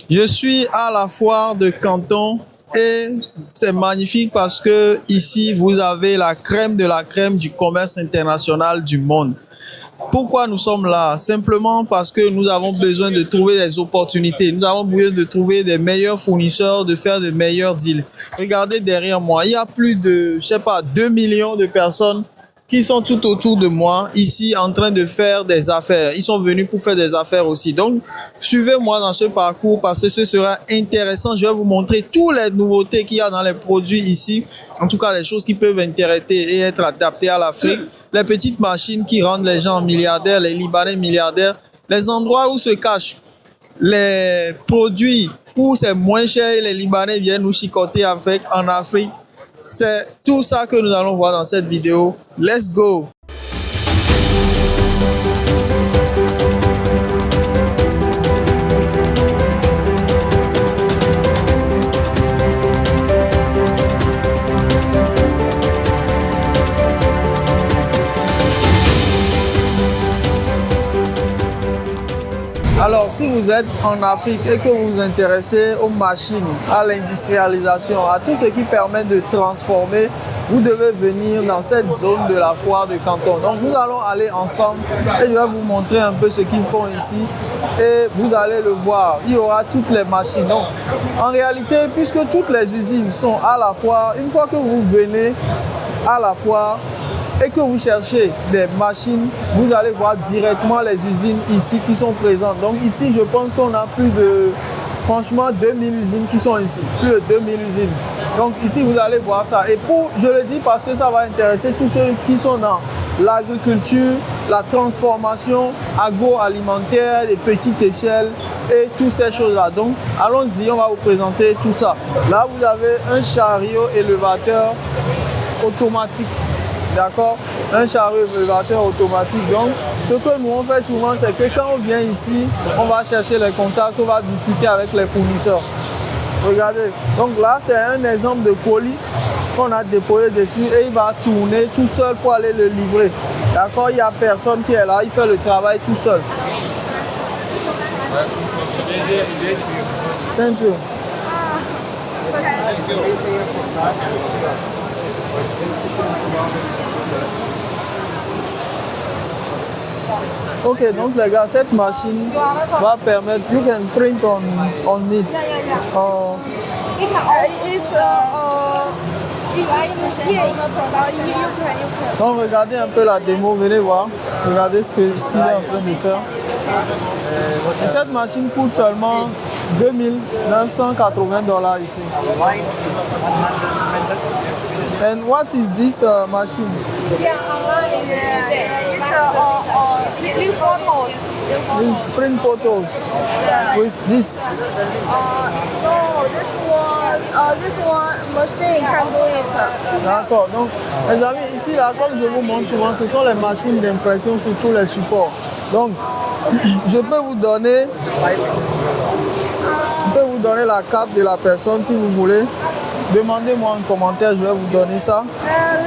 Je suis à la foire de Canton et c'est magnifique parce que ici vous avez la crème de la crème du commerce international du monde. Pourquoi nous sommes là? Simplement parce que nous avons besoin de trouver des opportunités. Nous avons besoin de trouver des meilleurs fournisseurs, de faire de meilleurs deals. Regardez derrière moi, il y a plus de, je sais pas, 2 millions de personnes qui sont tout autour de moi, ici, en train de faire des affaires. Ils sont venus pour faire des affaires aussi. Donc, suivez-moi dans ce parcours parce que ce sera intéressant. Je vais vous montrer toutes les nouveautés qu'il y a dans les produits ici. En tout cas, les choses qui peuvent intéresser et être adaptées à l'Afrique. Les petites machines qui rendent les gens milliardaires, les Libanais milliardaires. Les endroits où se cachent les produits où c'est moins cher et les Libanais viennent nous chicoter avec en Afrique. C'est tout ça que nous allons voir dans cette vidéo. Let's go! Alors, si vous êtes en Afrique et que vous vous intéressez aux machines, à l'industrialisation, à tout ce qui permet de transformer, vous devez venir dans cette zone de la foire de Canton. Donc, nous allons aller ensemble et je vais vous montrer un peu ce qu'ils font ici et vous allez le voir. Il y aura toutes les machines. Donc, en réalité, puisque toutes les usines sont à la foire, une fois que vous venez à la foire, et que vous cherchez des machines, vous allez voir directement les usines ici qui sont présentes. Donc ici, je pense qu'on a plus de, franchement, 2000 usines qui sont ici. Plus de 2000 usines. Donc ici, vous allez voir ça. Et je le dis parce que ça va intéresser tous ceux qui sont dans l'agriculture, la transformation agroalimentaire, des petites échelles et toutes ces choses-là. Donc allons-y, on va vous présenter tout ça. Là, vous avez un chariot élévateur automatique. D'accord? Un chariot élévateur automatique. Donc, ce que nous on fait souvent, c'est que quand on vient ici, on va chercher les contacts, on va discuter avec les fournisseurs. Regardez. Donc là, c'est un exemple de colis qu'on a déposé dessus et il va tourner tout seul pour aller le livrer. D'accord? Il n'y a personne qui est là, il fait le travail tout seul. Thank you. Ok, donc les gars, cette machine va permettre, you can print on it. Donc regardez un peu la démo, venez voir, regardez ce qu'il est en train de faire. Et cette machine coûte seulement $2,980 ici. And what is this machine? Print photos. Print photos with this. No, this one machine can do it. D'accord. Donc, les amis, ici, là, comme je vous montre souvent, ce sont les machines d'impression sur tous les supports. Donc, je peux vous donner la carte de la personne si vous voulez. Demandez-moi en commentaire, je vais vous donner ça.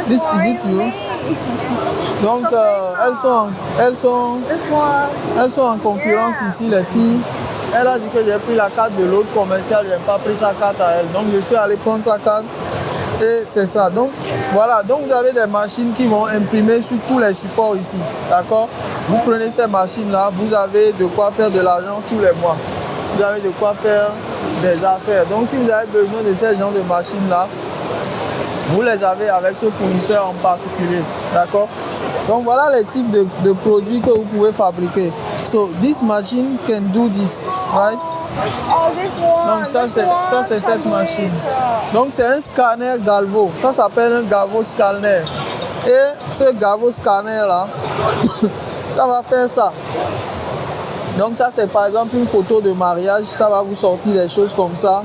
This is it you. Donc, elles sont en concurrence ici, les filles. Elle a dit que j'ai pris la carte de l'autre commercial, je n'ai pas pris sa carte à elle. Donc, je suis allé prendre sa carte et c'est ça. Donc, voilà. Donc, vous avez des machines qui vont imprimer sur tous les supports ici. D'accord? Vous prenez ces machines-là, vous avez de quoi faire de l'argent tous les mois. Vous avez de quoi faire des affaires. Donc, si vous avez besoin de ces genres de machines-là, vous les avez avec ce fournisseur en particulier. D'accord? Donc, voilà les types de produits que vous pouvez fabriquer. So, this machine can do this, right? Oh, this one. Donc, ça c'est cette machine. Donc, c'est un scanner Galvo. Ça s'appelle un Galvo scanner. Et ce Galvo scanner-là, ça va faire ça. Donc ça c'est par exemple une photo de mariage, ça va vous sortir des choses comme ça.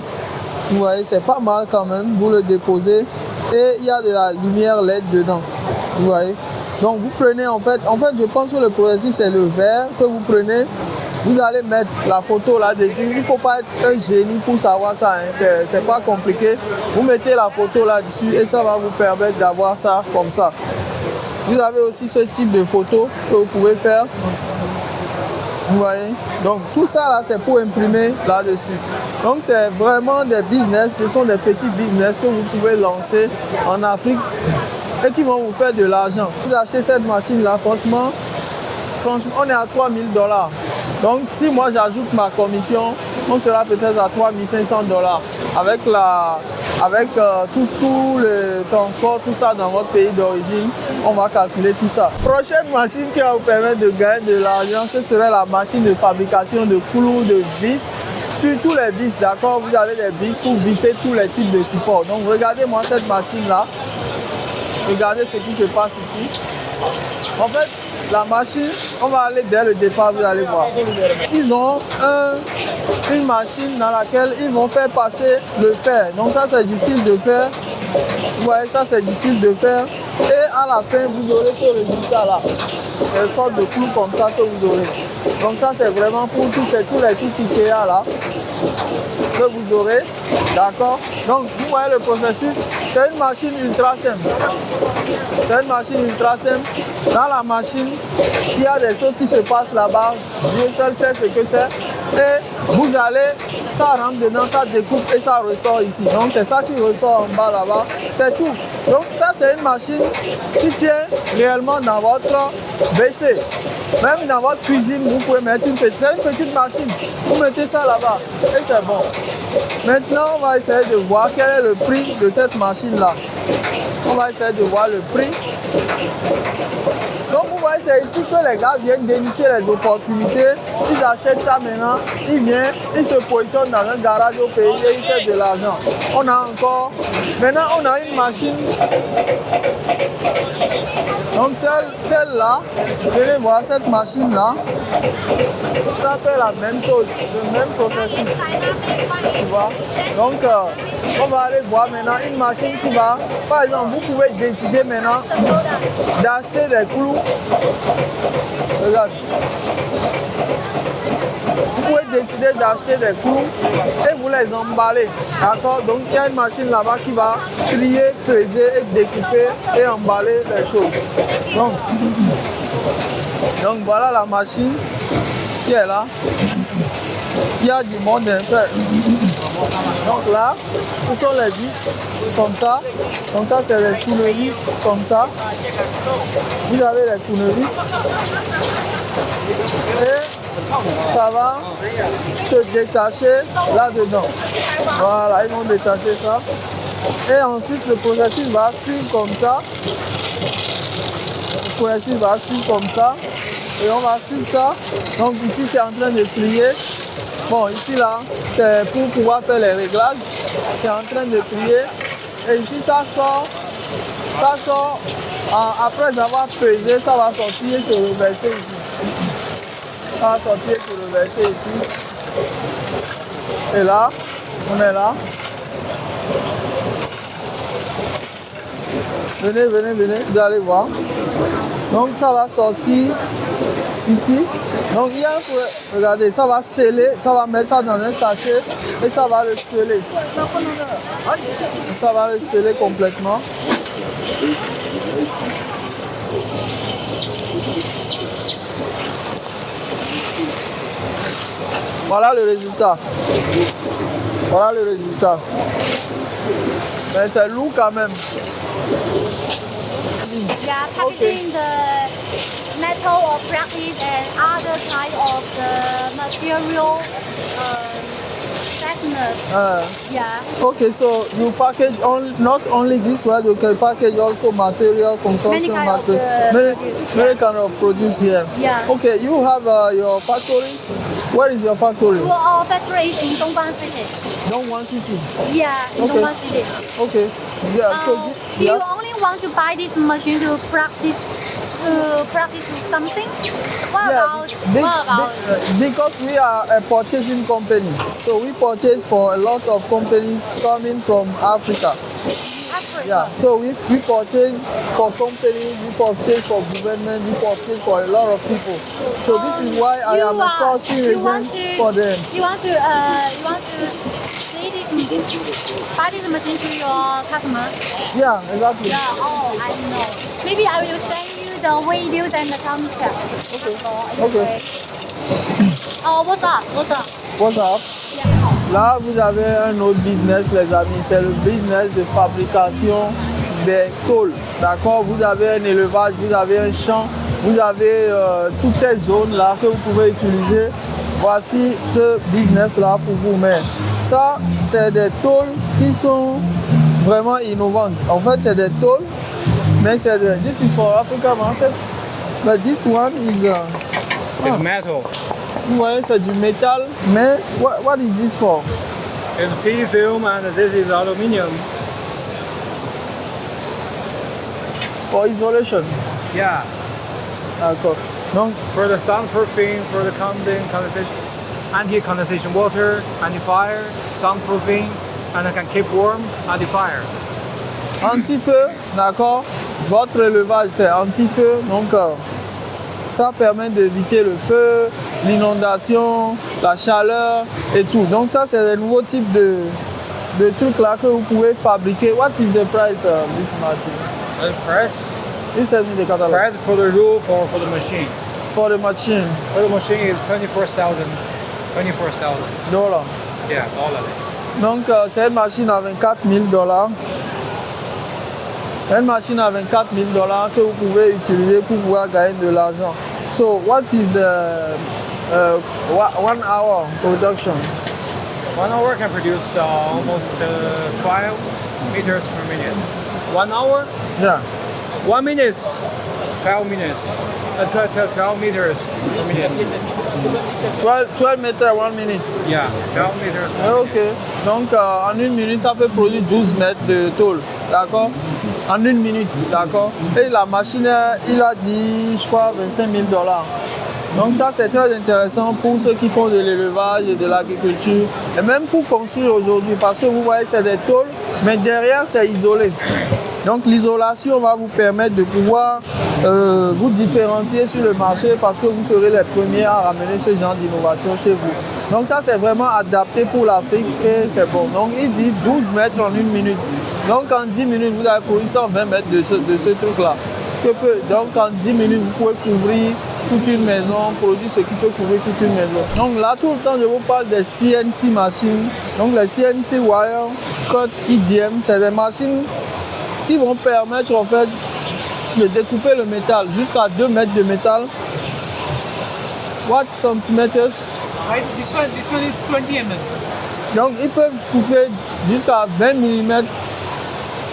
Vous voyez, c'est pas mal quand même, vous le déposez et il y a de la lumière LED dedans. Vous voyez. Donc vous prenez en fait je pense que le processus c'est le verre que vous prenez. Vous allez mettre la photo là-dessus. Il ne faut pas être un génie pour savoir ça, hein. C'est pas compliqué. Vous mettez la photo là-dessus et ça va vous permettre d'avoir ça comme ça. Vous avez aussi ce type de photo que vous pouvez faire. Vous voyez? Donc tout ça là, c'est pour imprimer là-dessus. Donc c'est vraiment des business, ce sont des petits business que vous pouvez lancer en Afrique et qui vont vous faire de l'argent. Vous achetez cette machine là, franchement, on est à $3 000. Donc si moi j'ajoute ma commission, on sera peut-être à $3 500 avec tout le transport, tout ça dans votre pays d'origine. On va calculer tout ça. Prochaine machine qui va vous permettre de gagner de l'argent, ce serait la machine de fabrication de clous, de vis. Sur tous les vis, d'accord, vous avez des vis pour visser tous les types de supports. Donc regardez-moi cette machine là. Regardez ce qui se passe ici. En fait, la machine, on va aller dès le départ, vous allez voir. Ils ont une machine dans laquelle ils vont faire passer le fer. Donc ça, c'est du fil de fer. Vous voyez, ça, c'est du fil de fer. Et à la fin, vous aurez ce résultat-là. Une sorte de clou comme ça que vous aurez. Donc ça, c'est vraiment pour tous les trucs Ikea là que vous aurez. D'accord? Donc, vous voyez le processus. C'est une machine ultra simple. C'est une machine ultra simple. Dans la machine, il y a des choses qui se passent là-bas. Dieu seul sait ce que c'est. Et vous allez, ça rentre dedans, ça découpe et ça ressort ici. Donc, c'est ça qui ressort en bas là-bas. C'est tout. Donc, ça, c'est une machine qui tient réellement dans votre WC. Même dans votre cuisine, vous pouvez mettre une petite machine. Vous mettez ça là-bas et c'est bon. Maintenant, on va essayer de voir quel est le prix de cette machine-là. On va essayer de voir le prix. Donc, vous voyez, c'est ici que les gars viennent dénicher les opportunités. Ils achètent ça maintenant. Ils viennent, ils se positionnent dans un garage au pays et ils font de l'argent. On a encore... Maintenant, on a une machine. Donc celle-là, venez voir cette machine-là, ça fait la même chose, le même processus. Tu vois? Donc on va aller voir maintenant une machine qui va, par exemple, vous pouvez décider maintenant d'acheter des clous. Regarde. Vous pouvez décider d'acheter des clous et vous les emballer. D'accord? Donc il y a une machine là-bas qui va trier, peser et découper et emballer les choses. Donc voilà la machine qui est là. Il y a du monde un peu. Donc là, ce sont les vis comme ça. Donc ça c'est les tournevis comme ça. Vous avez les tournevis. Et ça va se détacher là-dedans. Voilà, ils vont détacher ça. Et ensuite le processus va suivre comme ça. Le processus va suivre comme ça. Et on va suivre ça. Donc ici c'est en train de plier. Bon, ici là, c'est pour pouvoir faire les réglages. C'est en train de plier. Et ici ça sort. Ça sort. Après avoir pesé, ça va sortir et se reverser ici. Ça va sortir et se reverser ici. Et là, on est là. Venez, vous allez voir. Donc ça va sortir ici. Donc il y a, regardez, ça va sceller, ça va mettre ça dans un sachet et ça va le sceller. Ça va le sceller complètement. Voilà le résultat. Voilà le résultat. Mais c'est lourd quand même. Yeah, packaging the metal or plastic and other type of the material fasteners. Yeah. Okay, so you package not only this one, you can package also material, construction material, many kind of produce here. Yeah. Okay, you have your factory. Where is your factory? Well, our factory is in Dongguan City. Dongguan City. Yeah, in Okay. Dongguan City. Okay. Yeah. So Do you only want to buy this machine to practice something? What about? Because we are a purchasing company, so we purchase for a lot of companies coming from Africa. Africa. Yeah, so we purchase for companies, we purchase for government, we purchase for a lot of people. So this is why I am a sourcing agent for them. You want to buy this machine to your customer? Yeah, exactly. Yeah. Oh, I know. Maybe I will send you the videos and the contact. Okay. Okay. Oh, what's up? What's up? What's up? Là, vous avez un autre business, les amis. C'est le business de fabrication des tôles. D'accord? Vous avez un élevage, vous avez un champ, vous avez toutes ces zones-là que vous pouvez utiliser. Voici ce business-là pour vous. Mais ça, c'est des tôles qui sont vraiment innovantes. En fait, c'est des tôles, mais c'est des... This is for Africa market. But this one is... It's metal. Ouais, c'est du métal, mais what is this for? It's PE film and this is aluminium. For isolation. Yeah. D'accord. Donc, For the soundproofing, for the condensation, anti-condensation water, anti-fire, soundproofing, and it can keep warm, anti-fire. anti-feu, d'accord? Votre élevage, c'est anti-feu, donc ça permet d'éviter le feu, l'inondation, la chaleur et tout. Donc ça, c'est le nouveau type de trucs là que vous pouvez fabriquer. What is the price of this machine? The price? You send me the catalog. Price for the roof or for the machine? For the machine, For the machine is 24,000. dollars. Yeah, all of it. Donc c'est une machine à 24 000 dollars. Une machine à 24 000 dollars que vous pouvez utiliser pour pouvoir gagner de l'argent. So what is the 1 hour production? 1 hour can produce almost 12 meters per minute. 1 hour? Yeah. 1 minute, 12 minutes. 12 meters per minute. 12 mètres 1 minute. Yeah, 12 meters. Ok. Donc en une minute, ça peut produire 12 mètres de tôle. D'accord? En une minute, d'accord? Et la machine, il a dit, je crois, 25 000 dollars. Donc ça, c'est très intéressant pour ceux qui font de l'élevage et de l'agriculture. Et même pour construire aujourd'hui, parce que vous voyez, c'est des tôles, mais derrière, c'est isolé. Donc l'isolation va vous permettre de pouvoir vous différencier sur le marché parce que vous serez les premiers à ramener ce genre d'innovation chez vous. Donc ça, c'est vraiment adapté pour l'Afrique et c'est bon. Donc il dit 12 mètres en une minute. Donc en 10 minutes, vous avez produit 120 mètres de ce truc-là. Donc en 10 minutes, vous pouvez couvrir toute une maison, produire ce qui peut couvrir toute une maison. Donc là, tout le temps, je vous parle des CNC machines. Donc les CNC Wire Cut EDM, c'est des machines qui vont permettre en fait de découper le métal jusqu'à 2 mètres de métal. What centimeters? Right, this one is 20 mm. Donc ils peuvent couper jusqu'à 20 mm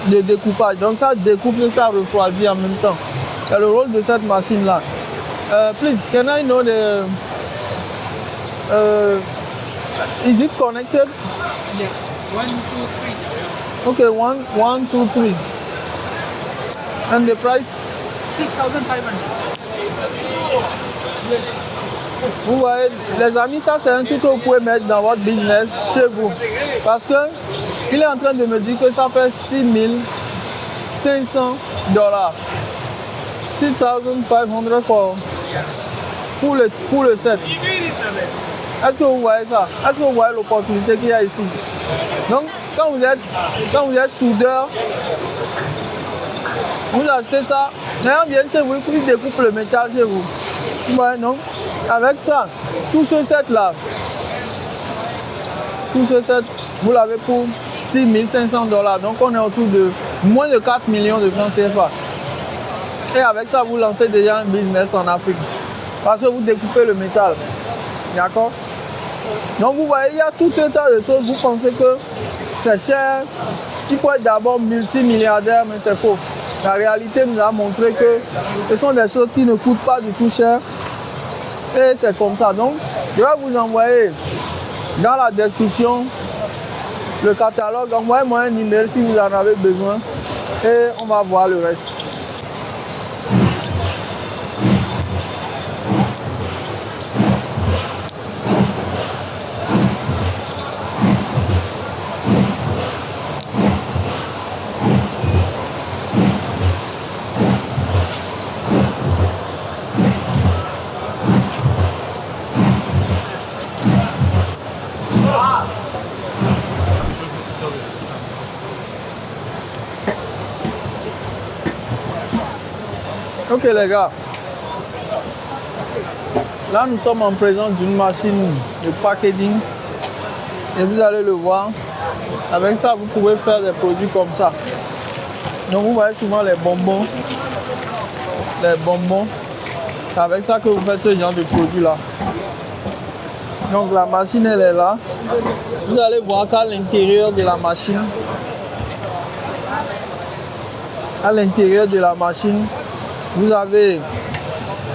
de découpage. Donc ça découpe et ça refroidit en même temps. C'est le rôle de cette machine là. Please, can I know the is it connected? Yes. 1, 2, 3. Okay, 1, 2, 3. And the price? 6,500. Vous voyez, les amis, ça c'est un truc que vous pouvez mettre dans votre business chez vous. Parce que il est en train de me dire que ça fait 6 500 dollars. 6,500 pour le set. Est-ce que vous voyez ça? Est-ce que vous voyez l'opportunité qu'il y a ici? Donc, quand vous êtes soudeur, vous achetez ça, les gens viennent chez vous, ils découpent le métal chez vous. Ouais, non? Avec ça, tout ce set-là, vous l'avez pour 6 500 dollars. Donc, on est autour de moins de 4 millions de francs CFA. Et avec ça, vous lancez déjà un business en Afrique. Parce que vous découpez le métal. D'accord? Donc, vous voyez, il y a tout un tas de choses. Vous pensez que c'est cher. Il faut être d'abord multimilliardaire, mais c'est faux. La réalité nous a montré que ce sont des choses qui ne coûtent pas du tout cher. Et c'est comme ça. Donc, je vais vous envoyer dans la description le catalogue. Envoyez-moi un email si vous en avez besoin. Et on va voir le reste. Ok les gars, Là, nous sommes en présence d'une machine de packaging. Et vous allez le voir. Avec ça, vous pouvez faire des produits comme ça. Donc, vous voyez souvent les bonbons. Les bonbons. C'est avec ça que vous faites ce genre de produit-là. Donc, la machine, elle est là. Vous allez voir qu'à l'intérieur de la machine, vous avez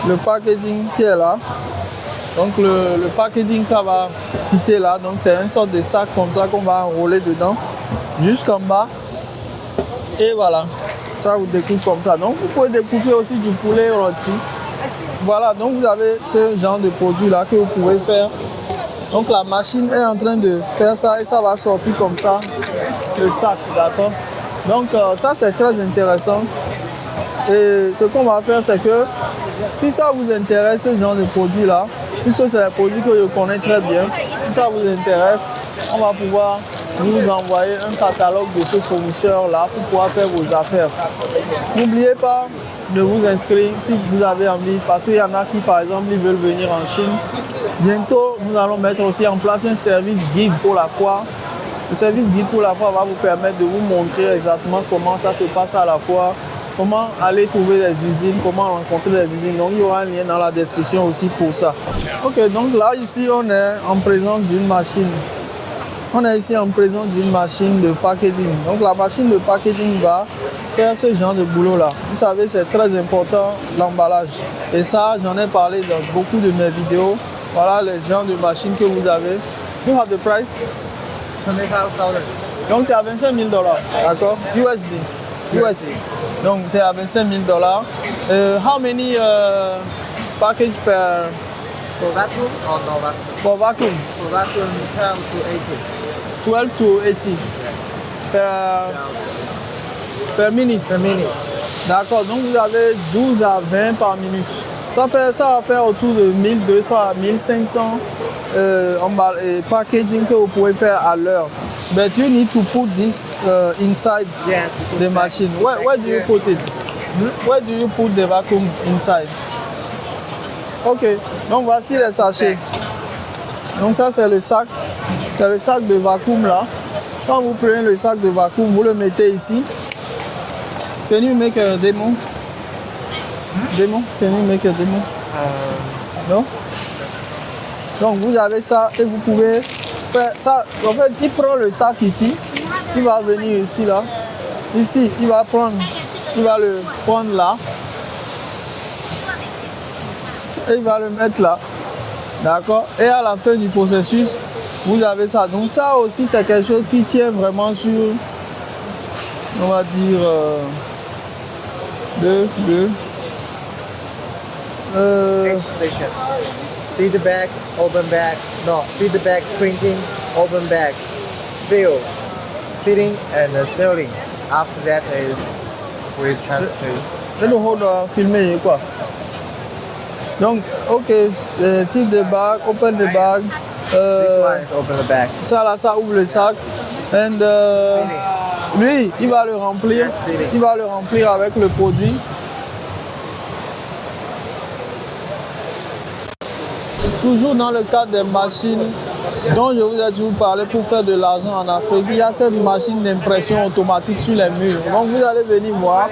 le packaging qui est là. Donc le packaging, ça va quitter là. Donc c'est une sorte de sac comme ça qu'on va enrouler dedans jusqu'en bas. Et voilà, ça vous découpe comme ça. Donc vous pouvez découper aussi du poulet rôti. Voilà, donc vous avez ce genre de produit là que vous pouvez faire. Donc la machine est en train de faire ça et ça va sortir comme ça le sac, d'accord. Donc ça c'est très intéressant. Et ce qu'on va faire, c'est que si ça vous intéresse, ce genre de produit là, puisque c'est un produit que je connais très bien, si ça vous intéresse, on va pouvoir vous envoyer un catalogue de ce fournisseur là pour pouvoir faire vos affaires. N'oubliez pas de vous inscrire si vous avez envie, parce qu'il y en a qui par exemple ils veulent venir en Chine. Bientôt, nous allons mettre aussi en place un service guide pour la foire. Le service guide pour la foire va vous permettre de vous montrer exactement comment ça se passe à la foire, comment aller trouver des usines, comment rencontrer des usines. Donc il y aura un lien dans la description aussi pour ça. Ok, donc là ici on est en présence d'une machine. On est ici en présence d'une machine de packaging. Donc la machine de packaging va faire ce genre de boulot là. Vous savez, c'est très important l'emballage. Et ça, j'en ai parlé dans beaucoup de mes vidéos. Voilà les genres de machines que vous avez. You have the price? 25,000. Donc c'est à 25 000 $. D'accord? USD. USD. Donc c'est à 25 000 $. How many package per? For vacuum or no vacuum? For vacuum? For vacuum, 12 to 12 to 80. 80 per minute. Per minute. D'accord, donc vous avez 12 à 20 par minute. Ça va faire autour de 1200 à 1500 packaging que vous pouvez faire à l'heure. But you need to put this inside Yes. the machine. Where do you put it? Where do you put the vacuum inside? Ok, donc voici les sachets. Donc ça c'est le sac de vacuum là. Quand vous prenez le sac de vacuum, vous le mettez ici. Can you make a demo? Demo? Can you make a demo? Non? Donc vous avez ça et vous pouvez faire ça. En fait, il prend le sac ici, il va venir ici là. Ici, il va le prendre là. Et il va le mettre là. D'accord? Et à la fin du processus, vous avez ça. Donc ça aussi, c'est quelque chose qui tient vraiment sur, on va dire, Station. Feed bag, open bag. No, feed bag, printing, open bag, fill, fitting and selling. After that is with transportation. et le hold filmer quoi. Donc, ok, tip the bag, open the bag. This one is open the bag. Ça là, ça ouvre le sac. And lui, il va le remplir. Il va le remplir avec le produit. Toujours dans le cadre des machines dont je vous ai toujours parlé pour faire de l'argent en Afrique, il y a cette machine d'impression automatique sur les murs. Donc vous allez venir voir,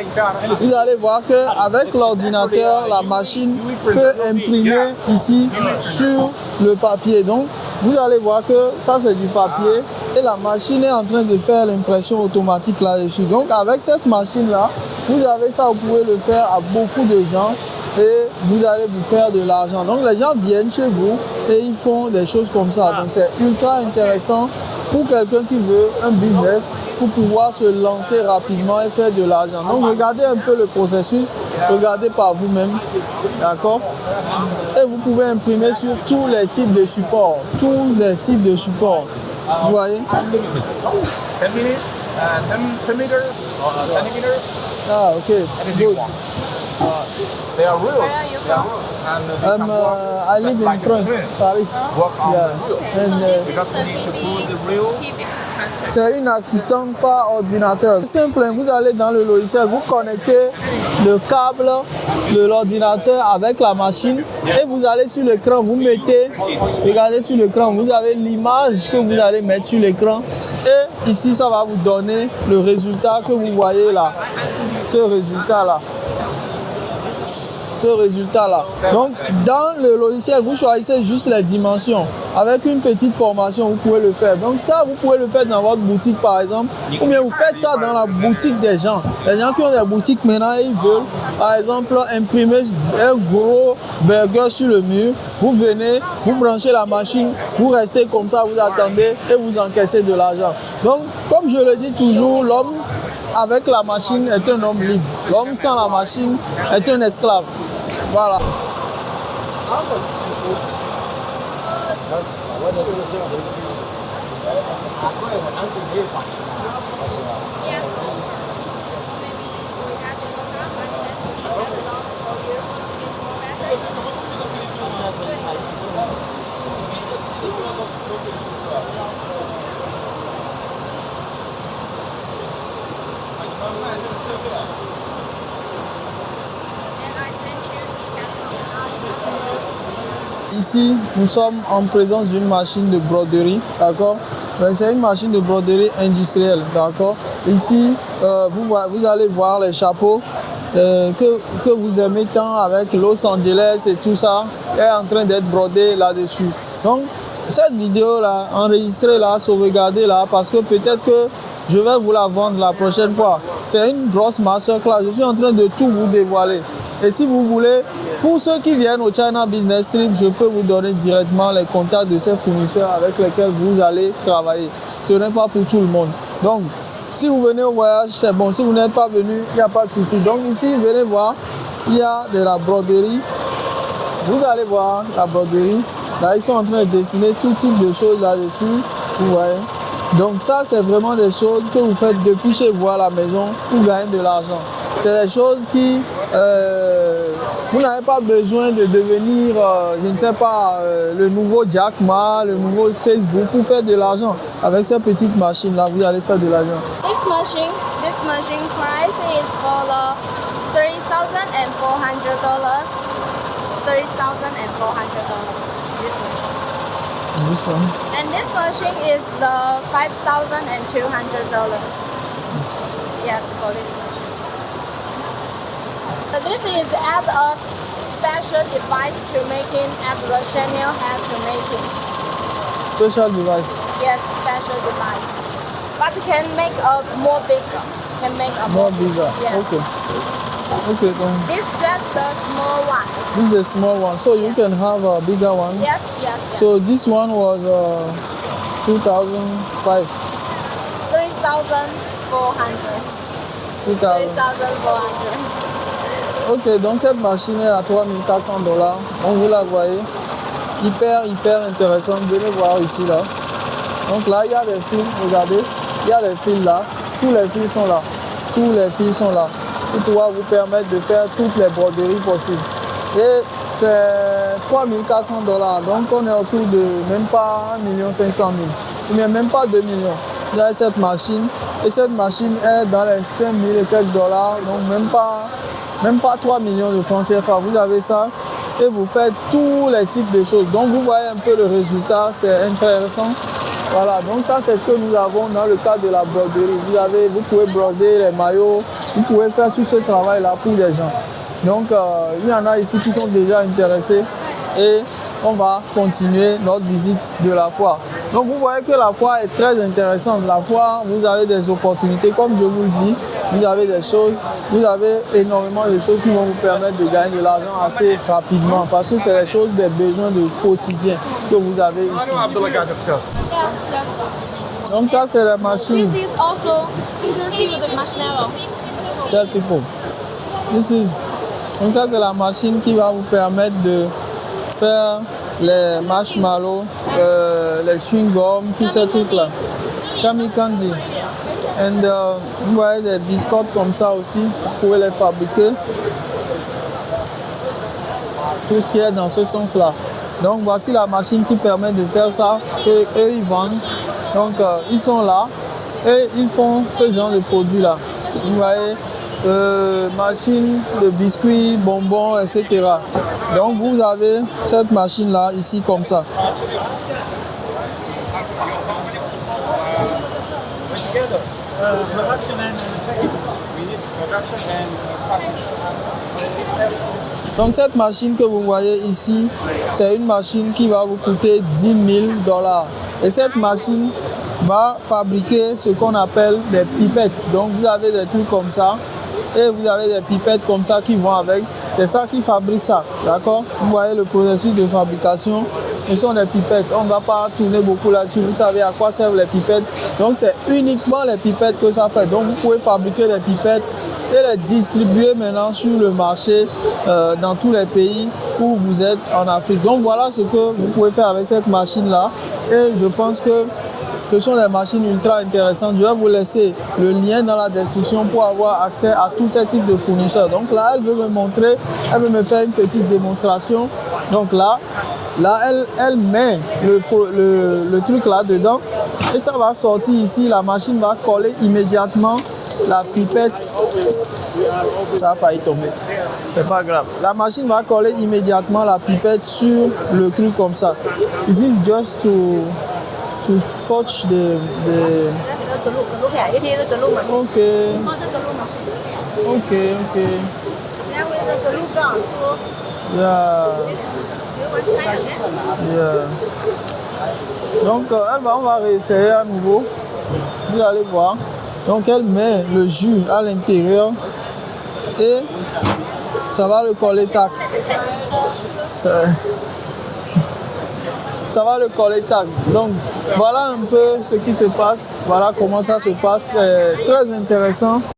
vous allez voir qu'avec l'ordinateur, la machine peut imprimer ici sur le papier. Donc vous allez voir que ça c'est du papier et la machine est en train de faire l'impression automatique là-dessus. Donc avec cette machine-là, vous avez ça, vous pouvez le faire à beaucoup de gens et vous allez vous faire de l'argent. Donc les gens viennent chez vous et ils font des choses comme ça. Donc c'est ultra intéressant pour quelqu'un qui veut un business pour pouvoir se lancer rapidement et faire de l'argent. Donc regardez un peu le processus, regardez par vous-même, d'accord? Et vous pouvez imprimer sur tous les types de supports, tous les types de supports. Vous voyez? 10 minutes, 10 meters, 10 meters. Ah, ok. Anything you want. They are real. They are real. And I live in France, Paris. work on Yeah. the real. And Because we need to put the real C'est une assistante par ordinateur. C'est simple, vous allez dans le logiciel, vous connectez le câble de l'ordinateur avec la machine et vous allez sur l'écran, vous mettez, regardez sur l'écran, vous avez l'image que vous allez mettre sur l'écran et ici ça va vous donner le résultat que vous voyez là, ce résultat-là. Donc, dans le logiciel, vous choisissez juste les dimensions. Avec une petite formation, vous pouvez le faire. Donc ça, vous pouvez le faire dans votre boutique, par exemple. Ou bien vous faites ça dans la boutique des gens. Les gens qui ont des boutiques maintenant, ils veulent, par exemple, imprimer un gros burger sur le mur. Vous venez, vous branchez la machine, vous restez comme ça, vous attendez et vous encaissez de l'argent. Donc, comme je le dis toujours, l'homme avec la machine est un homme libre. L'homme sans la machine est un esclave. Voilà. Ici, nous sommes en présence d'une machine de broderie, d'accord? C'est une machine de broderie industrielle, d'accord? Ici, vous allez voir les chapeaux que vous aimez tant avec Los Angeles et tout ça, est en train d'être brodé là-dessus. Donc, cette vidéo-là, enregistrée-là, sauvegardée-là, parce que peut-être que je vais vous la vendre la prochaine fois. C'est une grosse masterclass. Je suis en train de tout vous dévoiler. Et si vous voulez, pour ceux qui viennent au China Business Trip, je peux vous donner directement les contacts de ces fournisseurs avec lesquels vous allez travailler. Ce n'est pas pour tout le monde. Donc, si vous venez au voyage, c'est bon. Si vous n'êtes pas venu, il n'y a pas de souci. Donc ici, venez voir, il y a de la broderie. Vous allez voir la broderie. Là, ils sont en train de dessiner tout type de choses là-dessus. Vous voyez. Donc ça, c'est vraiment des choses que vous faites depuis chez vous à la maison pour gagner de l'argent. C'est des choses qui... vous n'avez pas besoin de devenir, je ne sais pas, le nouveau Jack Ma, le nouveau Facebook pour faire de l'argent. Avec ces petites machines-là, vous allez faire de l'argent. This machine price is for $3,400. $3,400. This one. And this machine is the $5,200. Yes, for this machine. This is as a special device to making as the Chanel has to making. Special device. Yes, special device. But it can make a more bigger. Can make a More bigger. Yes. Okay. Okay, then This just the small one. this is a small one. So you can have a bigger one. Yes, yes, yes. So this one was 2005. 3,400. 2000. 3,400. Ok, donc cette machine est à $3,400. Donc vous la voyez, hyper intéressante. Venez voir ici là. Donc là il y a des fils, regardez, il y a des fils là. Tous les fils sont là. Tous les fils sont là. Pour pouvoir vous permettre de faire toutes les broderies possibles. Et c'est $3,400. Donc on est autour de même pas 1,5 million. Ou bien même pas 2 millions. Vous avez cette machine. Et cette machine est dans les 5 000 et quelques dollars. Donc même pas 3 millions de francs CFA. Vous avez ça et vous faites tous les types de choses. Donc vous voyez un peu le résultat, c'est intéressant. Voilà, donc ça c'est ce que nous avons dans le cadre de la broderie. Vous pouvez broder les maillots, vous pouvez faire tout ce travail-là pour des gens. Donc il y en a ici qui sont déjà intéressés et on va continuer notre visite de la foire. Donc vous voyez que la foire est très intéressante. La foire, vous avez des opportunités, comme je vous le dis, vous avez des choses, vous avez énormément de choses qui vont vous permettre de gagner de l'argent assez rapidement parce que c'est les choses, des besoins de quotidien que vous avez ici. Yeah, yes. Donc ça c'est la machine. This is also sinter-filled marshmallow. Tell people. Donc ça c'est la machine qui va vous permettre de faire les marshmallows, les chewing-gums, tous ces trucs-là. Kami Candy. Et vous voyez des biscottes comme ça aussi, vous pouvez les fabriquer. Tout ce qui est dans ce sens-là. Donc voici la machine qui permet de faire ça, que eux ils vendent. Donc ils sont là et ils font ce genre de produits là. Vous voyez, machine de biscuits, bonbons, etc. Donc vous avez cette machine là ici comme ça. Donc cette machine que vous voyez ici, c'est une machine qui va vous coûter $10,000. Et cette machine va fabriquer ce qu'on appelle des pipettes. Donc vous avez des trucs comme ça et vous avez des pipettes comme ça qui vont avec. C'est ça qui fabrique ça, d'accord? Vous voyez le processus de fabrication. Ce sont des pipettes. On ne va pas tourner beaucoup là-dessus. Vous savez à quoi servent les pipettes. Donc c'est uniquement les pipettes que ça fait. Donc vous pouvez fabriquer des pipettes et les distribuer maintenant sur le marché dans tous les pays où vous êtes en Afrique. Donc voilà ce que vous pouvez faire avec cette machine-là. Et je pense que ce sont des machines ultra intéressantes. Je vais vous laisser le lien dans la description pour avoir accès à tous ces types de fournisseurs. Donc là, elle veut me montrer, elle veut me faire une petite démonstration. Donc là elle met le truc là-dedans et ça va sortir ici. La machine va coller immédiatement la pipette. Ça a failli tomber. C'est pas grave. La machine va coller immédiatement la pipette sur le truc comme ça. This is just to touch the okay. Yeah. Donc on va réessayer à nouveau. Vous allez voir. Donc elle met le jus à l'intérieur et ça va le coller tac. Ça va le coller tac. Donc voilà un peu ce qui se passe. Voilà comment ça se passe. C'est très intéressant.